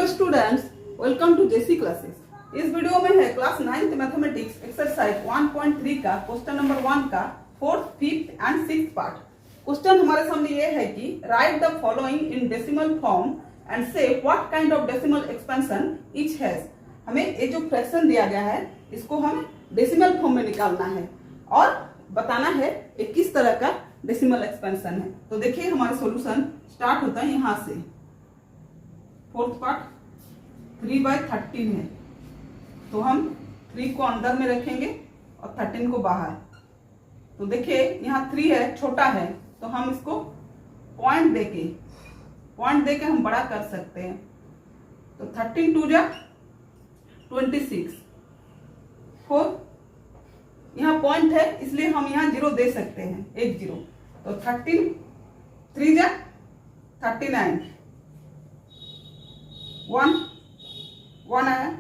Hello students, welcome to JC classes. इस video में है क्लास 9th मैथमेटिक्स एक्सरसाइज 1.3 का क्वेश्चन नंबर 1 का 4th, 5th and 6th part. Question हमारे सामने ये है कि write the following in decimal form and say what kind of decimal expansion each has. हमें ये जो फ्रैक्शन दिया गया है इसको हम डेसिमल फॉर्म में निकालना है और बताना है ये किस तरह का डेसिमल एक्सपेंशन है। तो देखिए हमारा सॉल्यूशन स्टार्ट होता है यहाँ से। 4th पार्ट 3/13 है, तो हम 3 को अंदर में रखेंगे और 13 को बाहर। तो देखिए यहाँ 3 है, छोटा है, तो हम इसको पॉइंट देके हम बड़ा कर सकते हैं। तो 13 2 जा 26, 4 यहाँ पॉइंट है इसलिए हम यहाँ 0 दे सकते हैं, 1 0। तो 13 3 जा 39, 1 आया,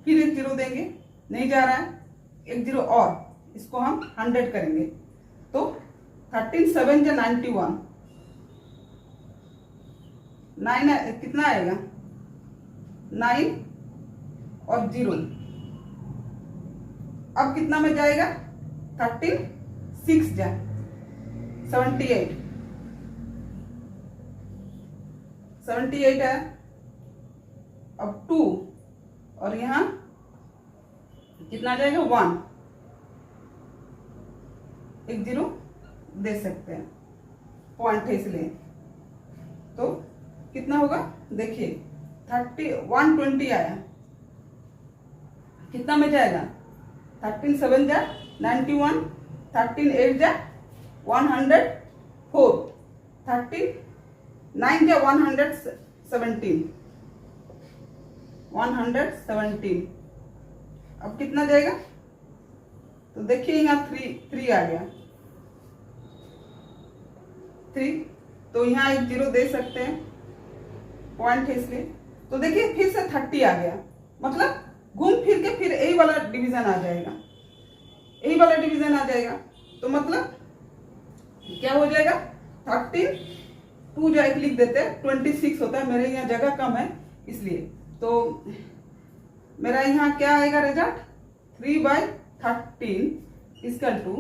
फिर 1 0 देंगे, नहीं जा रहा है, 1 0 और इसको हम 100 करेंगे। तो 13 7 जा 91, 9 कितना आएगा, 9 और 0। अब कितना में जाएगा, 13 6 जा 78 है। अब 2 और यहाँ कितना जाएगा, 1, 1 0 दे सकते हैं, पॉइंट है इसलिए। तो कितना होगा, देखिए 120 आया, कितना में जाएगा, 13 7 जा 91, 13 8 जा 104, 13 9 जा 117। अब कितना जाएगा, तो देखिए यहाँ 3 आ गया, 3, तो यहाँ 1 0 दे सकते हैं, पॉइंट है इसलिए। तो देखिए फिर से 30 आ गया, मतलब घूम फिर के फिर यही वाला डिवीजन आ जाएगा, तो मतलब क्या हो जाएगा, 13 2 जो एक लिख देते हैं, 26 होता है, मेरे यहाँ जगह कम है इसलिए। तो मेरा यहाँ क्या आएगा रिजल्ट, 3/13 इक्वल टू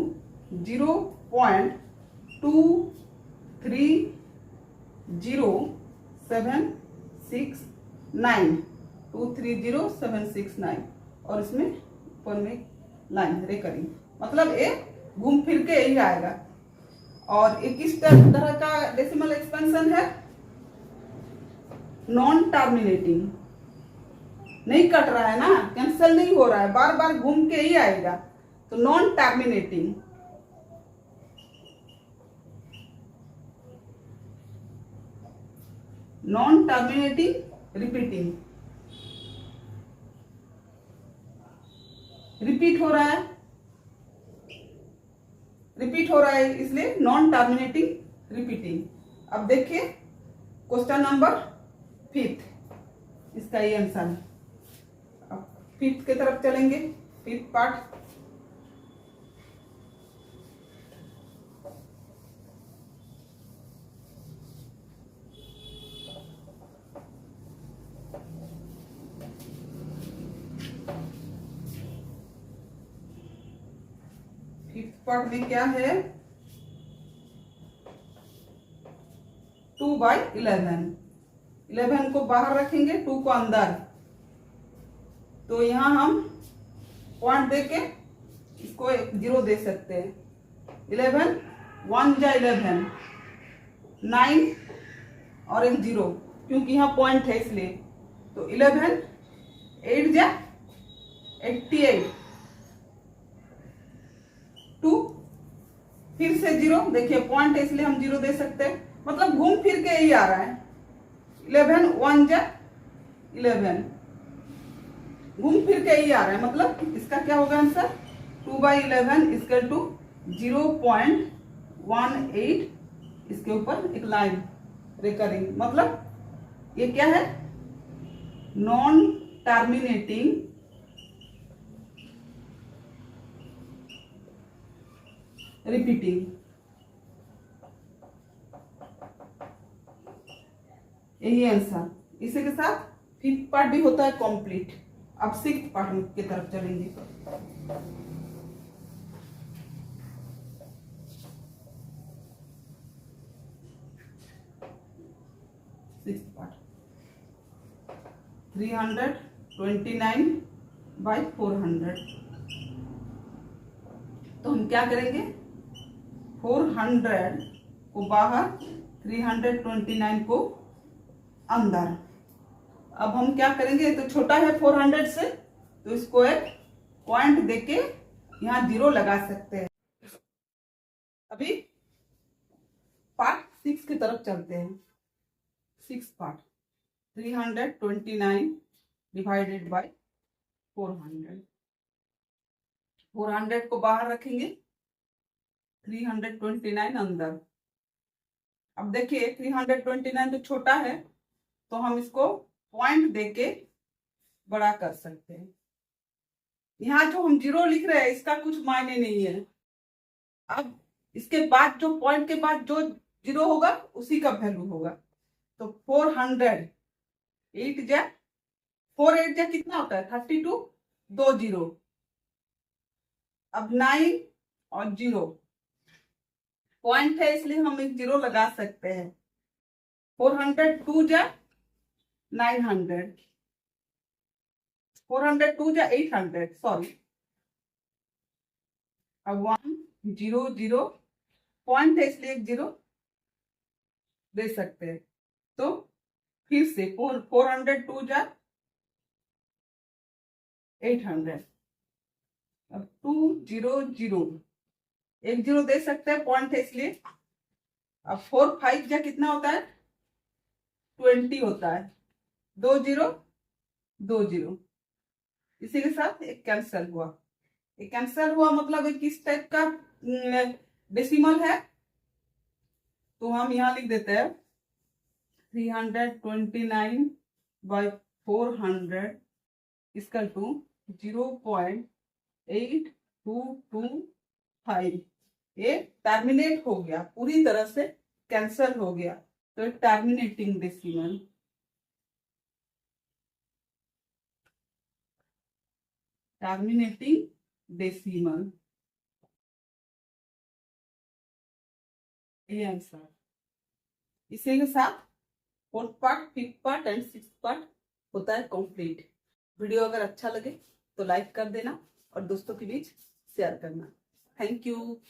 0.230769, 230769, और इसमें ऊपर में लाइन रेकरिंग, मतलब ये घूम फिर के यही आएगा। और एक किस तरह का डेसिमल एक्सपेंशन है, नॉन टर्मिनेटिंग, नहीं कट रहा है ना, कैंसिल नहीं हो रहा है, बार बार घूम के ही आएगा, तो नॉन टर्मिनेटिंग। रिपीटिंग, रिपीट हो रहा है इसलिए नॉन टर्मिनेटिंग रिपीटिंग। अब देखिए क्वेश्चन नंबर 5, इसका ये आंसर है। अब 5th के तरफ चलेंगे, 5th पार्ट। पार्ट में क्या है, 2/11 को बाहर रखेंगे, 2 को अंदर। तो यहाँ हम पॉइंट देके इसको 1 0 दे सकते हैं। 11 1 जा 11, 9 और 1 0, क्योंकि यहाँ पॉइंट है इसलिए। तो 11 8 जा 88, 2 फिर से 0, देखिए पॉइंट है इसलिए हम 0 दे सकते हैं, मतलब घूम फिर के यही आ रहा है। 11 1 जा 11, घूम फिर के यही आ रहा है, मतलब इसका क्या होगा आंसर, 2/11 इक्वल टू 0.18। इसके ऊपर एक लाइन रिकरिंग, मतलब ये क्या है, नॉन टर्मिनेटिंग रिपीटिंग। यही आंसर। इसी के साथ फिफ्थ पार्ट भी होता है कंप्लीट। अब सिक्स्थ पार्ट की तरफ चलेंगे। Sixth part 329/400। तो हम क्या करेंगे, 400 को बाहर, 329 को अंदर। अब हम क्या करेंगे, तो छोटा है 400 से, तो इसको एक पॉइंट देके यहाँ 0 लगा सकते हैं। अभी पार्ट 6 की तरफ चलते हैं। 6 पार्ट 329 डिवाइडेड बाय 400। 400 को बाहर रखेंगे, 329 अंदर। अब देखिए 329 तो छोटा है, तो हम इसको पॉइंट देके बड़ा कर सकते हैं। यहाँ जो हम 0 लिख रहे हैं इसका कुछ मायने नहीं है। अब इसके बाद जो पॉइंट के बाद जो 0 होगा उसी का वैल्यू होगा। तो 400 8 जा 4 8 जा कितना होता है 32, 2 0। अब 9 और 0 पॉइंट है इसलिए हम एक 0 लगा सकते हैं। 402 जा 900, 402 जा 800, सॉरी। अब 1 0 0 पॉइंट है इसलिए एक 0 दे सकते हैं। तो फिर से 402 जा 800। अब 2 0 0 एक 0 दे सकते हैं, पॉइंट है इसलिए। अब 4 5 जा कितना होता है 20 होता है, 2 0 2 0। इसी के साथ एक कैंसल हुआ। एक कैंसल हुआ मतलब एक किस टाइप का डेसिमल है, तो हम यहाँ लिख देते हैं 329/400 इक्वल टू 0.8225। ये टर्मिनेट हो गया, पूरी तरह से कैंसल हो गया, तो टर्मिनेटिंग डेसिमल। टर्मिनेटिंग डेसिमल, ये आंसर। इसी के साथ fourth part, fifth part and sixth part होता है कंप्लीट। वीडियो अगर अच्छा लगे तो लाइक कर देना और दोस्तों के बीच शेयर करना। Thank you.